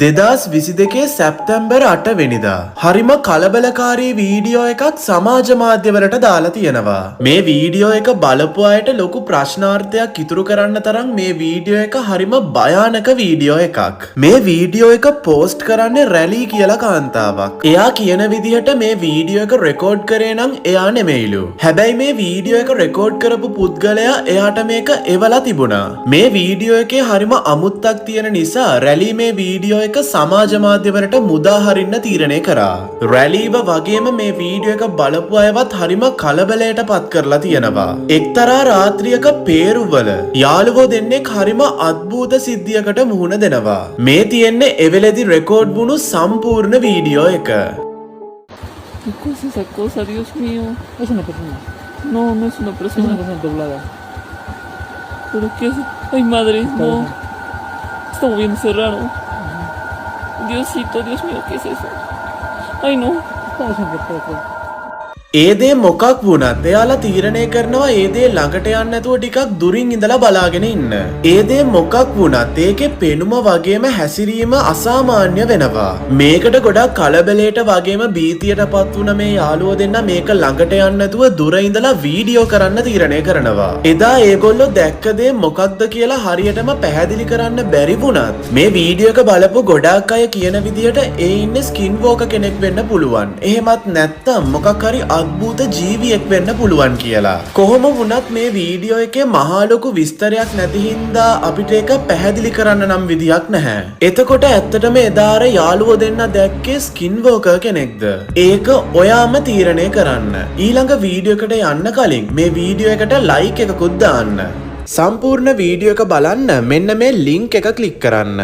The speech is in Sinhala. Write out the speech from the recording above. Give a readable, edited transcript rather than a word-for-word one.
2022 සැප්තැම්බර් 8 වෙනිදා හරිම කලබලකාරී වීඩියෝ එකක් සමාජ මාධ්‍යවලට දාලා තියෙනවා. මේ වීඩියෝ එක බලපු අයට ලොකු ප්‍රශ්නාර්ථයක් ඉතුරු කරන්න තරම් මේ වීඩියෝ එක හරිම භයානක වීඩියෝ එකක්. මේ වීඩියෝ එක පෝස්ට් කරන්නේ රැලි කියලා කාන්තාවක්. එයා කියන විදිහට මේ වීඩියෝ එක රෙකෝඩ් කරේ නම් එයා නෙමෙයිලු. හැබැයි මේ වීඩියෝ එක රෙකෝඩ් කරපු පුද්ගලයා එයාට මේක එවලා තිබුණා. මේ වීඩියෝ එකේ හරිම අමුත්තක් තියෙන නිසා රැලි මේ වීඩියෝ එක සමාජ මාධ්‍යවලට මුදා හරින්න තීරණය කරා. රැලීව වගේම මේ වීඩියෝ එක බලපු අයවත් හරිම කලබලයට පත් කරලා තියෙනවා. එක්තරා රාත්‍රියක පේරුවල යාළුවෝ දෙන්නෙක් හරිම අద్භූත සිද්ධියකට මුහුණ දෙනවා. මේ තියෙන්නේ එවෙලෙදි රෙකෝඩ් වුණු සම්පූර්ණ වීඩියෝ එක. ¿Qué cosa es esa cosa, Dios mío? Es una persona. No, no es una Es persona. una persona doblada. ¿Pero qué es? Ay, madre, no. Está moviéndose raro. Diosito, Dios mío, ¿qué es eso? Ay, no. Está haciendo poco. ඒ දේ මොකක් වුණත් එයාලා තීරණය කරනවා ඒ දේ ළඟට යන්න නැතුව ටිකක් දුරින් ඉඳලා බලාගෙන ඉන්න. ඒ දේ මොකක් වුණත් ඒකේ පෙනුම වගේම හැසිරීම අසාමාන්‍ය වෙනවා. මේකට ගොඩක් කලබලයට වගේම භීතියටපත් වුණ මේ යාළුවෝ දෙන්න මේක ළඟට යන්න නැතුව දුර ඉඳලා වීඩියෝ කරන්න තීරණය කරනවා. එදා ඒගොල්ලෝ දැක්ක දේ මොකක්ද කියලා හරියටම පැහැදිලි කරන්න බැරි වුණත් මේ වීඩියෝ එක බලපු ගොඩාක් අය කියන විදිහට ඒ ඉන්නේ ස්කින් වෝකර් කෙනෙක් වෙන්න පුළුවන්. එහෙමත් නැත්නම් මොකක් හරි අද්භූත ජීවියෙක් වෙන්න පුළුවන් කියලා. කොහොම වුණත් මේ වීඩියෝ එකේ මහා ලොකු විස්තරයක් නැති හින්දා අපිට ඒක පැහැදිලි කරන්න නම් විදියක් නැහැ. එතකොට ඇත්තටම එදා අර යාළුවෝ දෙන්න දැක්කේ ස්කින් වෝකර් කෙනෙක්ද? ඒක ඔයාම තීරණය කරන්න. ඊළඟ වීඩියෝ එකට යන්න කලින් මේ වීඩියෝ එකට ලයික් එකකුත් දාන්න. සම්පූර්ණ වීඩියෝ එක බලන්න මෙන්න මේ ලින්ක් එක ක්ලික් කරන්න.